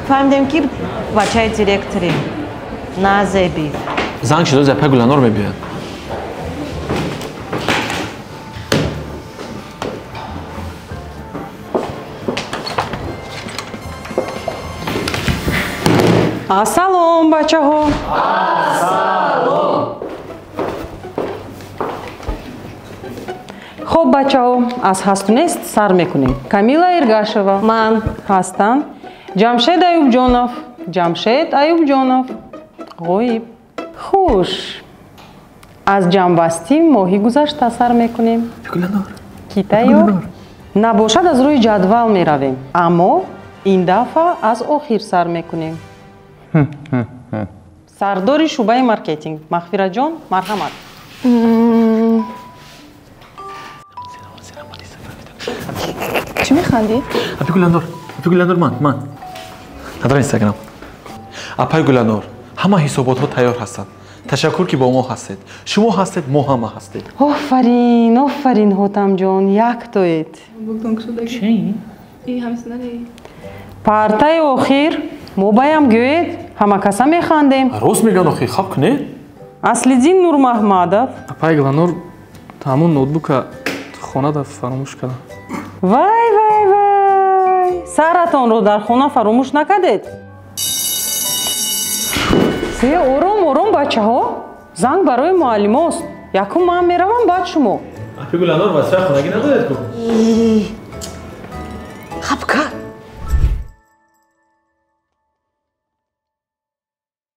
فهمیدم که بچه دیرکتری نازبی زنگ شده زپه گلانور میبیاد Асалом, бачаҳо. Асалом. Хоб, бачаҳо, аз ҳастунест сар мекунем. Камила Эргашева. Ман ҳастанд. Ҷамшед Аюбҷонов. Ҷамшед Аюбҷонов. ғоиб. Хуш. аз ҷамъбастӣ моҳи гузашта сар мекунем. Гуланор. Ки тайёр? Набошад аз рӯи ҷадвал меравем, аммо ин дафъа аз охир сар мекунем. сардори шӯъбаи маркетинг Мағфираҷон, марҳамат. چی میخندی؟ اپی گلانور من ندارم اینستاگرام اپای گلانور همه حسابات ها تیار هستند تشکر که با ما هستید شما هستید ما همه هستید офарин ҳотамҷон яктоед. چی؟ ای همیشه نداری؟ партаи охир мо баям гӯед ҳама каса механдем. راست میگن آخی خواب کنه аслиддин нурмаҳмадов. Апай Гуланор тамом ноутбука хонада фаромӯш кардам. вай саратонро дар хона фаромӯш накардед? ором бачаҳо, занг барои муаллимост. якум ман меравам баъд шумо. اپی گلانور واسه خونگی ندارید کو